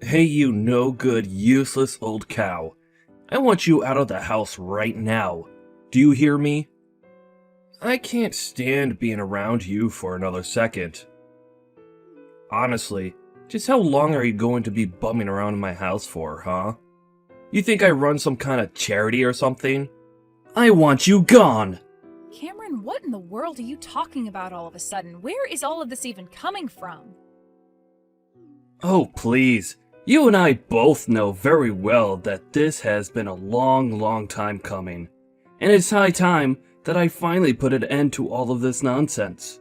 Hey, you no good, useless old cow. I want you out of the house right now. Do you hear me? I can't stand being around you for another second. Honestly, just how long are you going to be bumming around in my house for, huh? You think I run some kind of charity or something? I want you gone! Cameron, what in the world are you talking about all of a sudden? Where is all of this even coming from? Oh, please. You and I both know very well that this has been a long time coming. And it's high time that I finally put an end to all of this nonsense.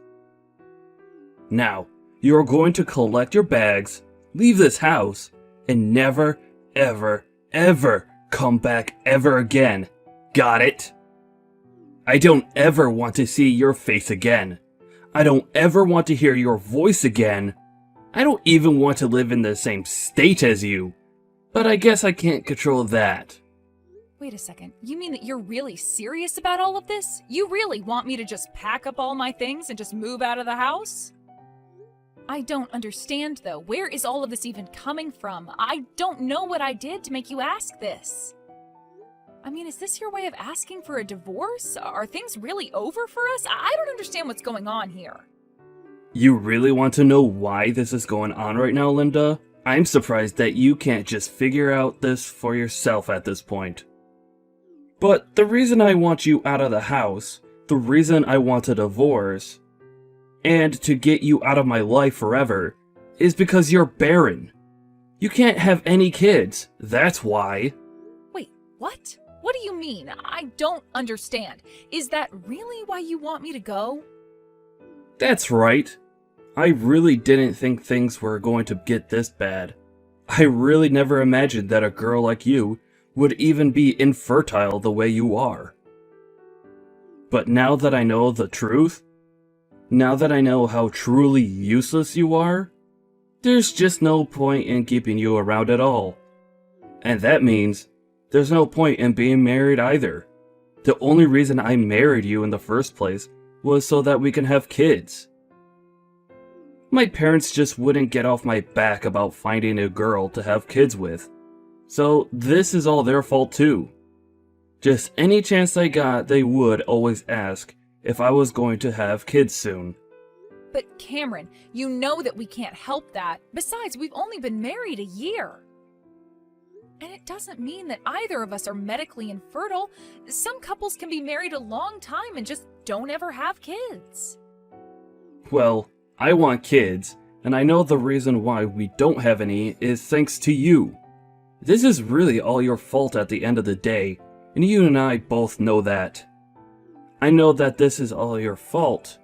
Now, you're going to collect your bags, leave this house, and never, ever come back ever again. Got it? I don't ever want to see your face again. I don't ever want to hear your voice again. I don't even want to live in the same state as you. But I guess I can't control that. Wait a second, you mean that you're really serious about all of this? You really want me to just pack up all my things and just move out of the house? I don't understand though. Where is all of this even coming from? I don't know what I did to make you ask this. I mean, is this your way of asking for a divorce? Are things really over for us? I don't understand what's going on here. You really want to know why this is going on right now, Linda? I'm surprised that you can't just figure out this for yourself at this point. But the reason I want you out of the house, the reason I want a divorce, and to get you out of my life forever, is because you're barren. You can't have any kids, that's why. Wait, what? What do you mean? I don't understand. Is that really why you want me to go? That's right. I really didn't think things were going to get this bad. I really never imagined that a girl like you would even be infertile the way you are. But now that I know the truth, now that I know how truly useless you are, there's just no point in keeping you around at all. And that means there's no point in being married either. The only reason I married you in the first place was so that we can have kids. My parents just wouldn't get off my back about finding a girl to have kids with. So this is all their fault too. Just any chance I got, they would always ask if I was going to have kids soon. But Cameron, you know that we can't help that. Besides, we've only been married a year. And it doesn't mean that either of us are medically infertile. Some couples can be married a long time and just don't ever have kids. Well, I want kids, and I know the reason why we don't have any is thanks to you. This is really all your fault at the end of the day, and you and I both know that. I know that this is all your fault,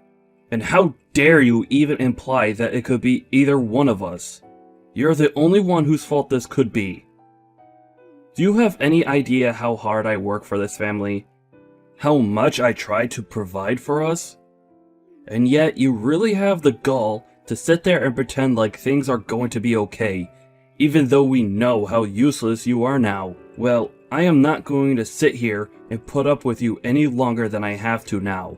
and how dare you even imply that it could be either one of us? You're the only one whose fault this could be. Do you have any idea how hard I work for this family? How much I try to provide for us? And yet you really have the gall to sit there and pretend like things are going to be okay, even though we know how useless you are now. Well, I am not going to sit here and put up with you any longer than I have to now.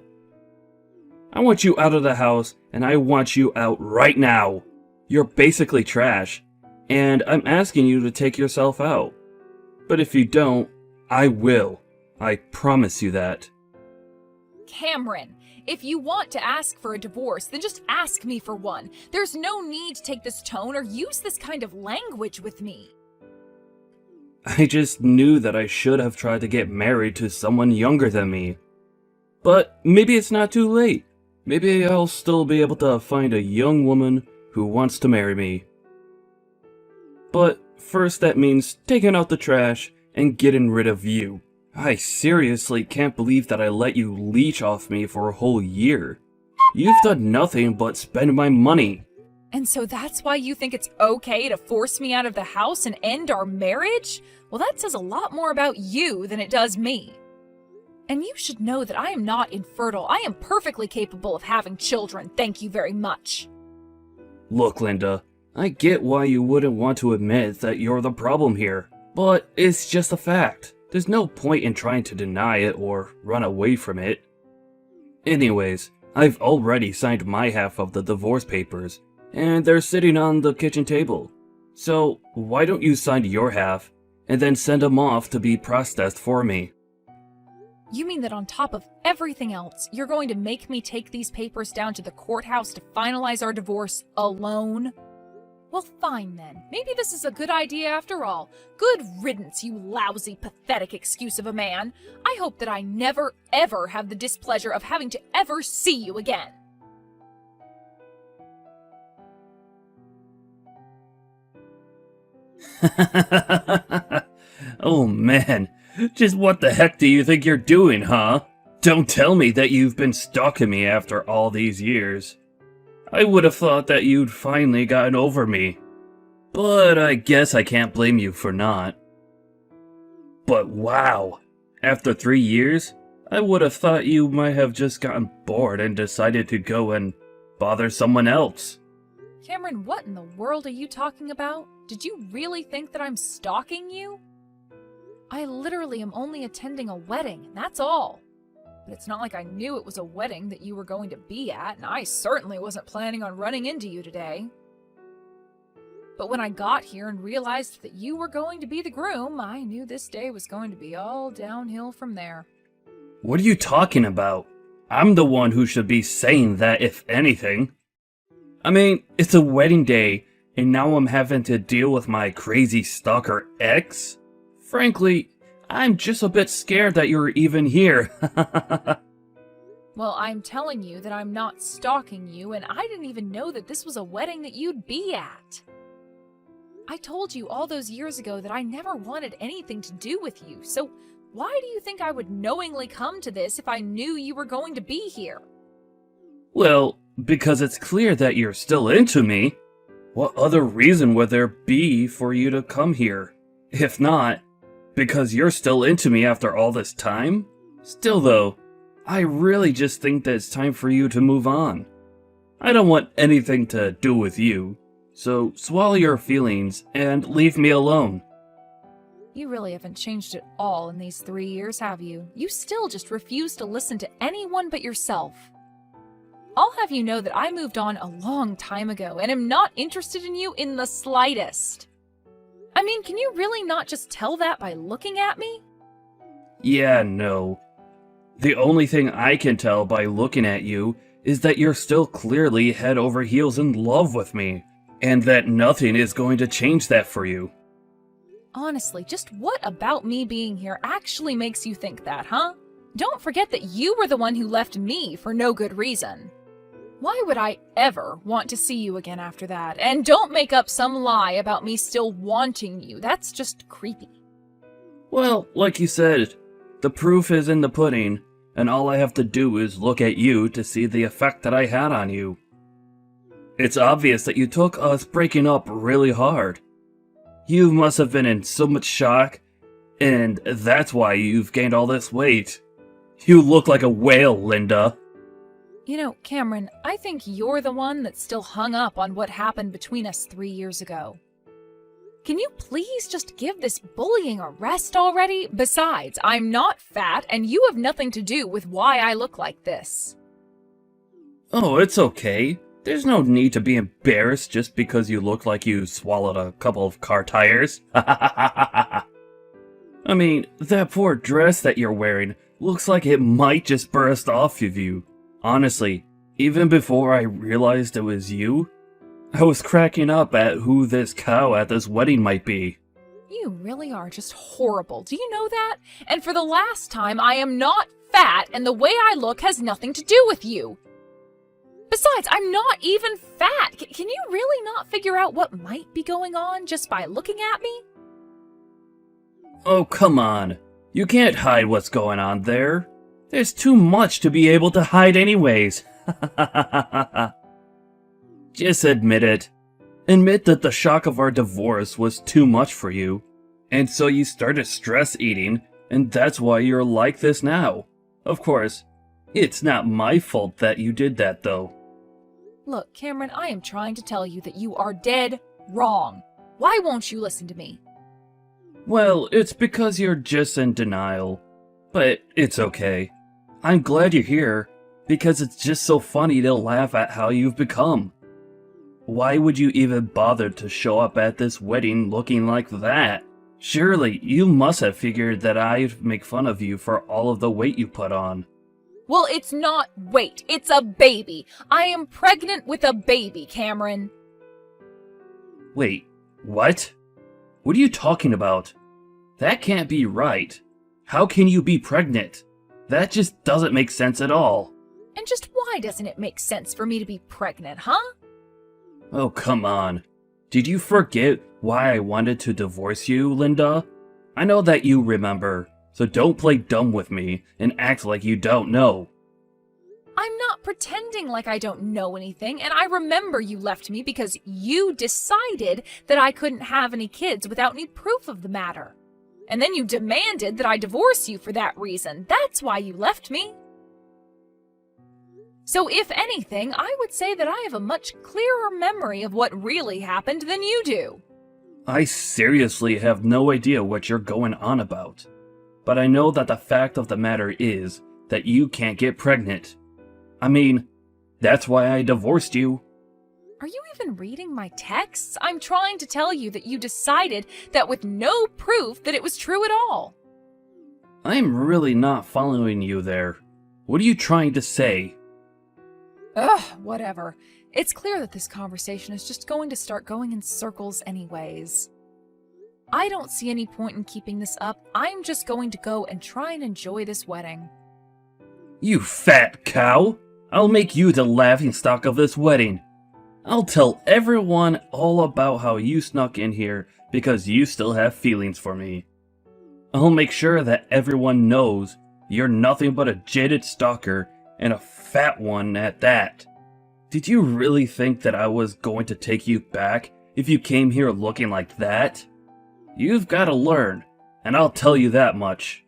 I want you out of the house, and I want you out right now. You're basically trash, and I'm asking you to take yourself out. But if you don't, I will. I promise you that. Cameron, if you want to ask for a divorce, then just ask me for one. There's no need to take this tone or use this kind of language with me. I just knew that I should have tried to get married to someone younger than me. But maybe it's not too late. Maybe I'll still be able to find a young woman who wants to marry me. But first that means taking out the trash and getting rid of you. I seriously can't believe that I let you leech off me for a whole year. You've done nothing but spend my money. And so that's why you think it's okay to force me out of the house and end our marriage? Well, that says a lot more about you than it does me. And you should know that I am not infertile. I am perfectly capable of having children, thank you very much. Look, Linda, I get why you wouldn't want to admit that you're the problem here, but it's just a fact. There's no point in trying to deny it or run away from it. Anyways, I've already signed my half of the divorce papers, and they're sitting on the kitchen table. So, why don't you sign your half, and then send them off to be processed for me? You mean that on top of everything else, you're going to make me take these papers down to the courthouse to finalize our divorce alone? Well, fine then. Maybe this is a good idea after all. Good riddance, you lousy, pathetic excuse of a man. I hope that I never, ever have the displeasure of having to ever see you again. Oh man, just what the heck do you think you're doing, huh? Don't tell me that you've been stalking me after all these years. I would have thought that you'd finally gotten over me. But I guess I can't blame you for not. But wow, after 3 years, I would have thought you might have just gotten bored and decided to go and bother someone else. Cameron, what in the world are you talking about? Did you really think that I'm stalking you? I literally am only attending a wedding, and that's all. But it's not like I knew it was a wedding that you were going to be at, and I certainly wasn't planning on running into you today. But when I got here and realized that you were going to be the groom, I knew this day was going to be all downhill from there. What are you talking about? I'm the one who should be saying that, if anything. I mean, it's a wedding day, and now I'm having to deal with my crazy stalker ex? Frankly, I'm just a bit scared that you're even here. Well, I'm telling you that I'm not stalking you, and I didn't even know that this was a wedding that you'd be at. I told you all those years ago that I never wanted anything to do with you, so why do you think I would knowingly come to this if I knew you were going to be here? Well, because it's clear that you're still into me. What other reason would there be for you to come here? If not, because you're still into me after all this time? Still though, I really just think that it's time for you to move on. I don't want anything to do with you, so swallow your feelings and leave me alone. You really haven't changed at all in these 3 years, have you? You still just refuse to listen to anyone but yourself. I'll have you know that I moved on a long time ago and am not interested in you in the slightest. I mean, can you really not just tell that by looking at me? Yeah, no. The only thing I can tell by looking at you is that you're still clearly head over heels in love with me, and that nothing is going to change that for you. Honestly, just what about me being here actually makes you think that, huh? Don't forget that you were the one who left me for no good reason. Why would I ever want to see you again after that? And don't make up some lie about me still wanting you. That's just creepy. Well, like you said, the proof is in the pudding, and all I have to do is look at you to see the effect that I had on you. It's obvious that you took us breaking up really hard. You must have been in so much shock, and that's why you've gained all this weight. You look like a whale, Linda. You know, Cameron, I think you're the one that's still hung up on what happened between us 3 years ago. Can you please just give this bullying a rest already? Besides, I'm not fat, and you have nothing to do with why I look like this. Oh, it's okay. There's no need to be embarrassed just because you look like you swallowed a couple of car tires. I mean, that poor dress that you're wearing looks like it might just burst off of you. Honestly, even before I realized it was you, I was cracking up at who this cow at this wedding might be. You really are just horrible. Do you know that? And for the last time, I am not fat, and the way I look has nothing to do with you. Besides, I'm not even fat. Can you really not figure out what might be going on just by looking at me? Oh, come on. You can't hide what's going on there. There's too much to be able to hide anyways. Just admit it. Admit that the shock of our divorce was too much for you, and so you started stress eating, and that's why you're like this now. Of course, it's not my fault that you did that though. Look, Cameron, I am trying to tell you that you are dead wrong. Why won't you listen to me? Well, it's because you're just in denial. But it's okay. I'm glad you're here, because it's just so funny to laugh at how you've become. why would you even bother to show up at this wedding looking like that? Surely, you must have figured that I'd make fun of you for all of the weight you put on. Well, it's not weight, it's a baby. I am pregnant with a baby, Cameron. Wait, what? What are you talking about? That can't be right. How can you be pregnant? That just doesn't make sense at all. And just why doesn't it make sense for me to be pregnant, huh? Oh, come on. Did you forget why I wanted to divorce you, Linda? I know that you remember, so don't play dumb with me and act like you don't know. I'm not pretending like I don't know anything, and I remember you left me because you decided that I couldn't have any kids without any proof of the matter. And then you demanded that I divorce you for that reason. That's why you left me. So if anything, I would say that I have a much clearer memory of what really happened than you do. I seriously have no idea what you're going on about. But I know that the fact of the matter is that you can't get pregnant. I mean, that's why I divorced you. Are you even reading my texts? I'm trying to tell you that you decided that with no proof that it was true at all. I'm really not following you there. What are you trying to say? Ugh, whatever. It's clear that this conversation is just going to start going in circles anyways. I don't see any point in keeping this up. I'm just going to go and try and enjoy this wedding. You fat cow! I'll make you the laughingstock of this wedding. I'll tell everyone all about how you snuck in here because you still have feelings for me. I'll make sure that everyone knows you're nothing but a jaded stalker and a fat one at that. Did you really think that I was going to take you back if you came here looking like that? You've got to learn, and I'll tell you that much.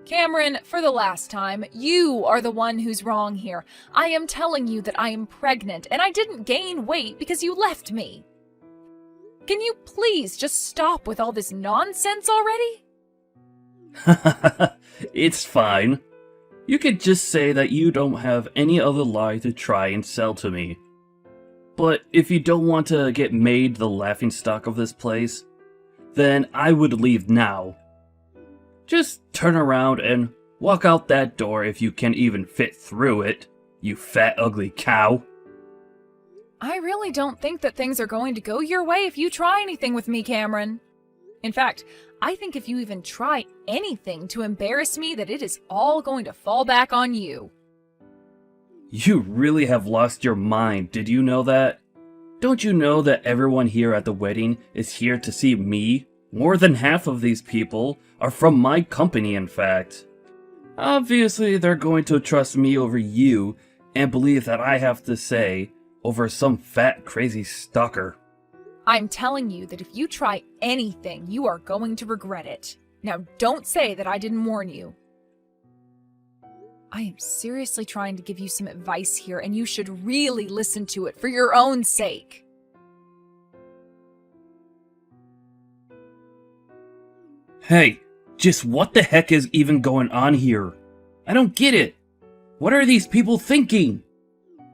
Cameron, for the last time, you are the one who's wrong here. I am telling you that I am pregnant, and I didn't gain weight because you left me. Can you please just stop with all this nonsense already? It's fine. You could just say that you don't have any other lie to try and sell to me. But if you don't want to get made the laughingstock of this place, then I would leave now. Just turn around and walk out that door if you can even fit through it, you fat ugly cow. I really don't think that things are going to go your way if you try anything with me, Cameron. In fact, I think if you even try anything to embarrass me, that it is all going to fall back on you. You really have lost your mind, did you know that? Don't you know that everyone here at the wedding is here to see me? More than half of these people are from my company, in fact. Obviously, they're going to trust me over you and believe that I have to say over some fat, crazy stalker. I'm telling you that if you try anything, you are going to regret it. Now, don't say that I didn't warn you. I am seriously trying to give you some advice here, and you should really listen to it for your own sake. Hey, just what the heck is even going on here? I don't get it. What are these people thinking?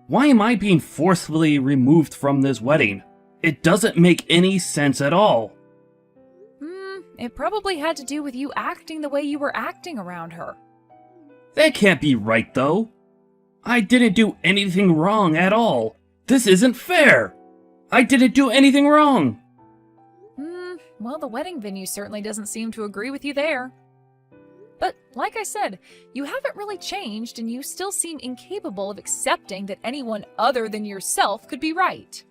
Why am I being forcefully removed from this wedding? It doesn't make any sense at all. It probably had to do with you acting the way you were acting around her. That can't be right, though. I didn't do anything wrong at all. This isn't fair. I didn't do anything wrong. Well, the wedding venue certainly doesn't seem to agree with you there. But, like I said, you haven't really changed, and you still seem incapable of accepting that anyone other than yourself could be right.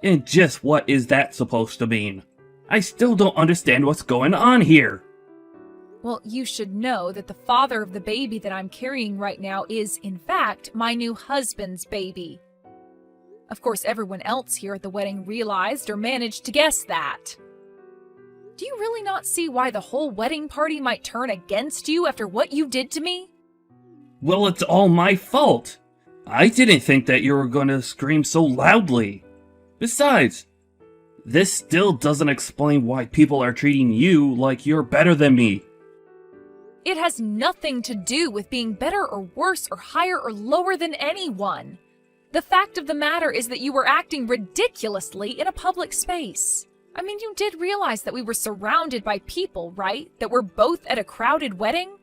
And just what is that supposed to mean? I still don't understand what's going on here. Well, you should know that the father of the baby that I'm carrying right now is, in fact, my new husband's baby. Of course, everyone else here at the wedding realized or managed to guess that. Do you really not see why the whole wedding party might turn against you after what you did to me? Well, it's all my fault. I didn't think that you were going to scream so loudly. Besides, this still doesn't explain why people are treating you like you're better than me. It has nothing to do with being better or worse or higher or lower than anyone. The fact of the matter is that you were acting ridiculously in a public space. I mean, you did realize that we were surrounded by people, right? That we're both at a crowded wedding?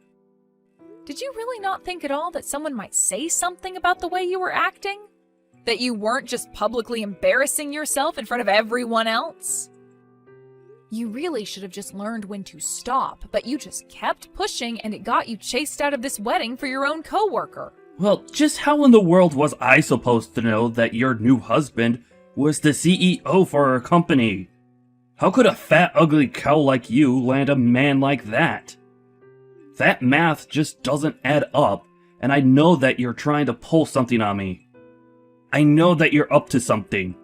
Did you really not think at all that someone might say something about the way you were acting? That you weren't just publicly embarrassing yourself in front of everyone else? You really should have just learned when to stop, but you just kept pushing and it got you chased out of this wedding for your own coworker. Well, just how in the world was I supposed to know that your new husband was the CEO for our company? How could a fat, ugly cow like you land a man like that? That math just doesn't add up, and I know that you're trying to pull something on me. I know that you're up to something.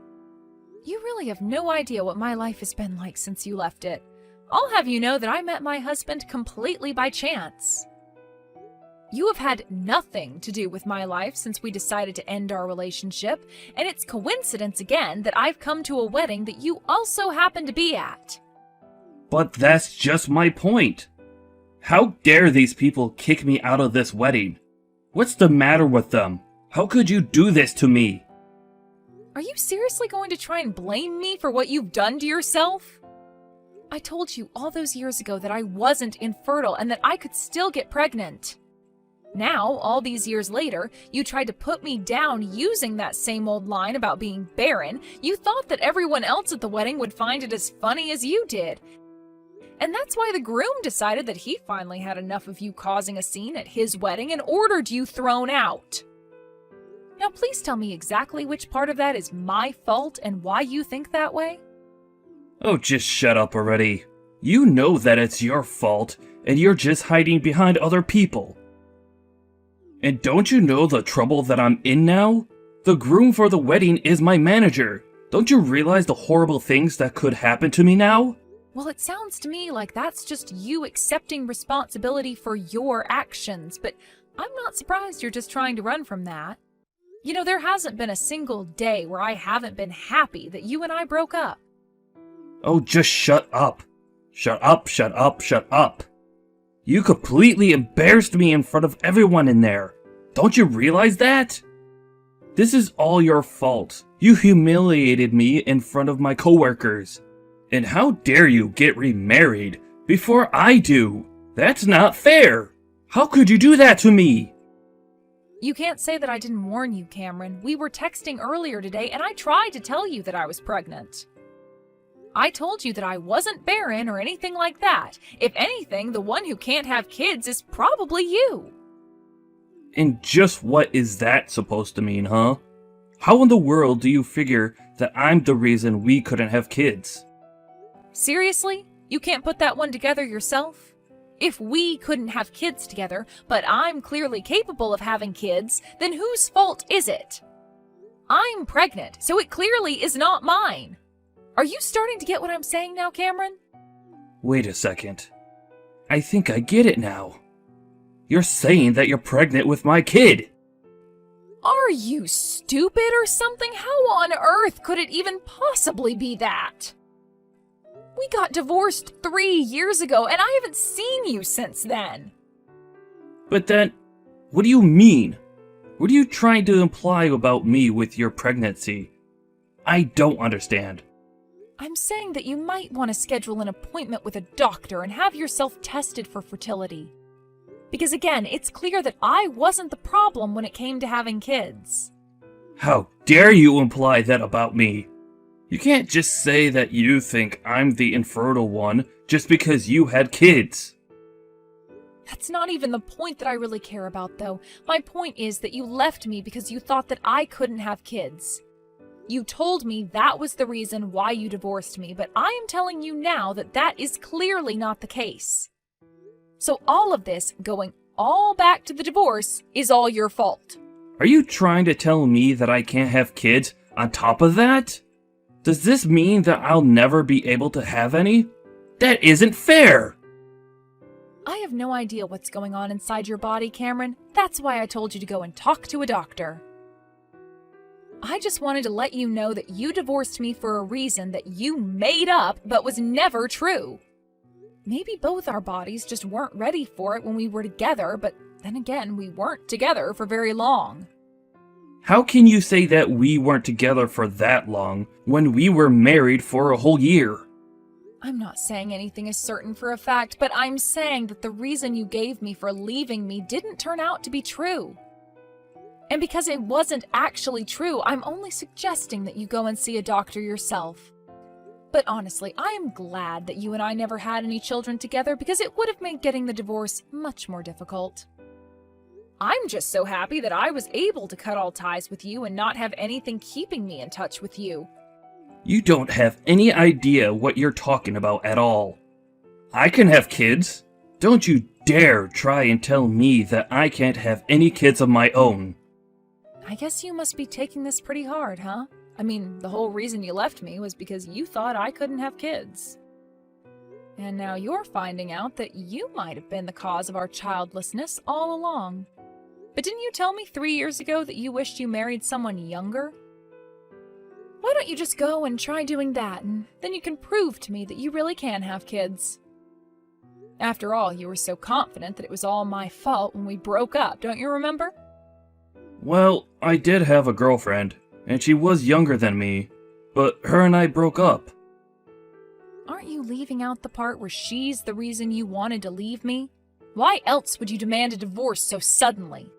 You really have no idea what my life has been like since you left it. I'll have you know that I met my husband completely by chance. You have had nothing to do with my life since we decided to end our relationship, and it's coincidence again that I've come to a wedding that you also happen to be at. But that's just my point. How dare these people kick me out of this wedding? What's the matter with them? How could you do this to me? Are you seriously going to try and blame me for what you've done to yourself? I told you all those years ago that I wasn't infertile and that I could still get pregnant. Now, all these years later, you tried to put me down using that same old line about being barren. You thought that everyone else at the wedding would find it as funny as you did. And that's why the groom decided that he finally had enough of you causing a scene at his wedding and ordered you thrown out. Now, please tell me exactly which part of that is my fault and why you think that way. Oh, just shut up already. You know that it's your fault, and you're just hiding behind other people. And don't you know the trouble that I'm in now? The groom for the wedding is my manager. Don't you realize the horrible things that could happen to me now? Well, it sounds to me like that's just you accepting responsibility for your actions, but I'm not surprised you're just trying to run from that. You know, there hasn't been a single day where I haven't been happy that you and I broke up. Oh, just shut up. Shut up, shut up, shut up. You completely embarrassed me in front of everyone in there. Don't you realize that? This is all your fault. You humiliated me in front of my coworkers. And how dare you get remarried before I do? That's not fair. How could you do that to me? You can't say that I didn't warn you, Cameron. We were texting earlier today and I tried to tell you that I was pregnant. I told you that I wasn't barren or anything like that. If anything, the one who can't have kids is probably you. And just what is that supposed to mean, huh? How in the world do you figure that I'm the reason we couldn't have kids? Seriously? You can't put that one together yourself? If we couldn't have kids together, but I'm clearly capable of having kids, then whose fault is it? I'm pregnant, so it clearly is not mine. Are you starting to get what I'm saying now, Cameron? Wait a second. I think I get it now. You're saying that you're pregnant with my kid. Are you stupid or something? How on earth could it even possibly be that? We got divorced 3 years ago, and I haven't seen you since then. But then, what do you mean? What are you trying to imply about me with your pregnancy? I don't understand. I'm saying that you might want to schedule an appointment with a doctor and have yourself tested for fertility. Because again, it's clear that I wasn't the problem when it came to having kids. How dare you imply that about me? You can't just say that you think I'm the infertile one just because you had kids. That's not even the point that I really care about, though. My point is that you left me because you thought that I couldn't have kids. You told me that was the reason why you divorced me, but I am telling you now that that is clearly not the case. So all of this, going all back to the divorce, is all your fault. Are you trying to tell me that I can't have kids on top of that? Does this mean that I'll never be able to have any? That isn't fair! I have no idea what's going on inside your body, Cameron. That's why I told you to go and talk to a doctor. I just wanted to let you know that you divorced me for a reason that you made up but was never true. Maybe both our bodies just weren't ready for it when we were together, but then again, we weren't together for very long. How can you say that we weren't together for that long when we were married for a whole year? I'm not saying anything is certain for a fact, but I'm saying that the reason you gave me for leaving me didn't turn out to be true. And because it wasn't actually true, I'm only suggesting that you go and see a doctor yourself. But honestly, I am glad that you and I never had any children together because it would have made getting the divorce much more difficult. I'm just so happy that I was able to cut all ties with you and not have anything keeping me in touch with you. You don't have any idea what you're talking about at all. I can have kids. Don't you dare try and tell me that I can't have any kids of my own. I guess you must be taking this pretty hard, huh? I mean, the whole reason you left me was because you thought I couldn't have kids. And now you're finding out that you might have been the cause of our childlessness all along. But didn't you tell me 3 years ago that you wished you married someone younger? Why don't you just go and try doing that, and then you can prove to me that you really can have kids. After all, you were so confident that it was all my fault when we broke up, don't you remember? Well, I did have a girlfriend, and she was younger than me, but her and I broke up. Aren't you leaving out the part where she's the reason you wanted to leave me? Why else would you demand a divorce so suddenly?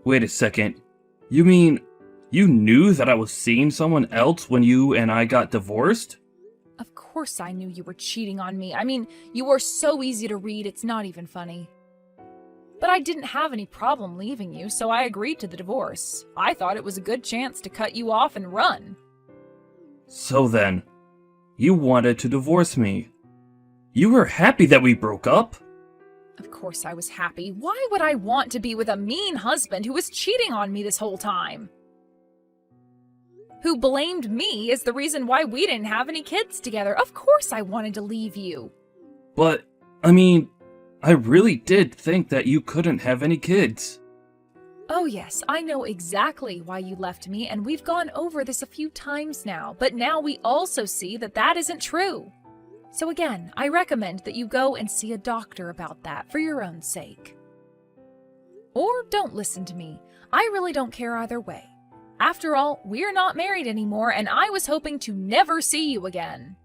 Wait a second. You mean you knew that I was seeing someone else when you and I got divorced? Of course I knew you were cheating on me. I mean, you are so easy to read, it's not even funny. But I didn't have any problem leaving you, so I agreed to the divorce. I thought it was a good chance to cut you off and run. So then, you wanted to divorce me. You were happy that we broke up? Of course I was happy. Why would I want to be with a mean husband who was cheating on me this whole time? Who blamed me as the reason why we didn't have any kids together. Of course I wanted to leave you. But, I mean, I really did think that you couldn't have any kids. Oh yes, I know exactly why you left me, and we've gone over this a few times now, but now we also see that that isn't true. So again, I recommend that you go and see a doctor about that for your own sake. Or don't listen to me. I really don't care either way. After all, we're not married anymore, and I was hoping to never see you again.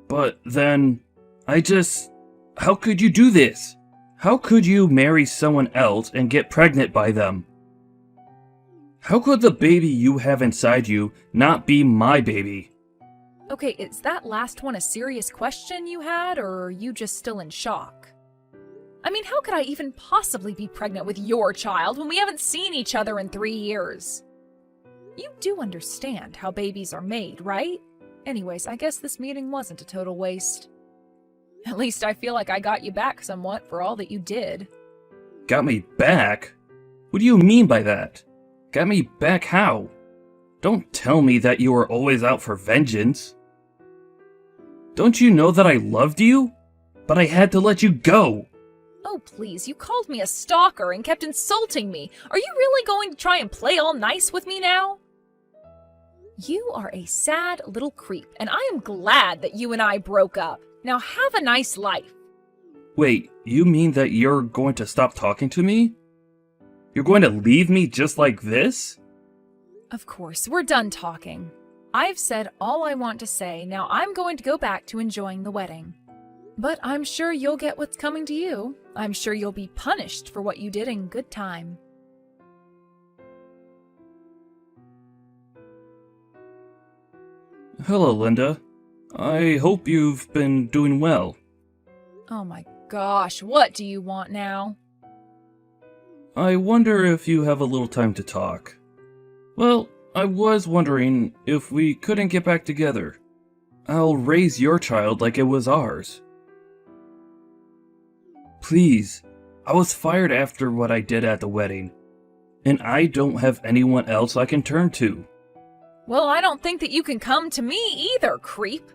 But then, how could you do this? How could you marry someone else and get pregnant by them? How could the baby you have inside you not be my baby? Okay, is that last one a serious question you had, or are you just still in shock? I mean, how could I even possibly be pregnant with your child when we haven't seen each other in 3 years? You do understand how babies are made, right? Anyways, I guess this meeting wasn't a total waste. At least I feel like I got you back somewhat for all that you did. Got me back? What do you mean by that? Got me back how? Don't tell me that you were always out for vengeance. Don't you know that I loved you? But I had to let you go. Oh, please, you called me a stalker and kept insulting me. Are you really going to try and play all nice with me now? You are a sad little creep, and I am glad that you and I broke up. Now have a nice life. Wait, you mean that you're going to stop talking to me? You're going to leave me just like this? Of course, we're done talking. I've said all I want to say, now I'm going to go back to enjoying the wedding. But I'm sure you'll get what's coming to you. I'm sure you'll be punished for what you did in good time. Hello, Linda. I hope you've been doing well. Oh my gosh, what do you want now? I wonder if you have a little time to talk. Well, I was wondering if we couldn't get back together. I'll raise your child like it was ours. Please, I was fired after what I did at the wedding, and I don't have anyone else I can turn to. Well, I don't think that you can come to me either, creep.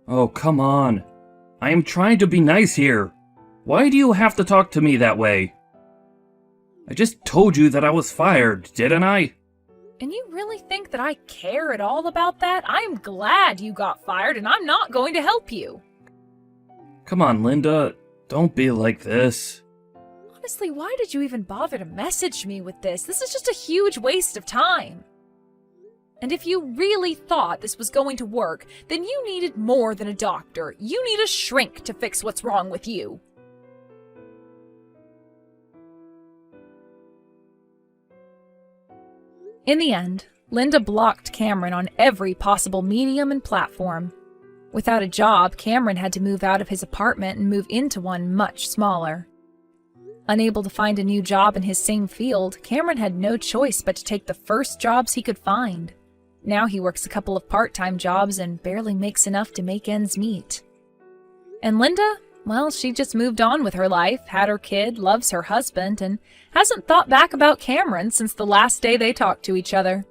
Oh, come on. I am trying to be nice here. Why do you have to talk to me that way? I just told you that I was fired, didn't I? And you really think that I care at all about that? I'm glad you got fired, and I'm not going to help you. Come on, Linda. Don't be like this. I'm Honestly, why did you even bother to message me with this? This is just a huge waste of time. And if you really thought this was going to work, then you needed more than a doctor. You need a shrink to fix what's wrong with you. In the end, Linda blocked Cameron on every possible medium and platform. Without a job, Cameron had to move out of his apartment and move into one much smaller. Unable to find a new job in his same field, Cameron had no choice but to take the first jobs he could find. Now he works a couple of part-time jobs and barely makes enough to make ends meet. And Linda, well, she just moved on with her life, had her kid, loves her husband, and hasn't thought back about Cameron since the last day they talked to each other.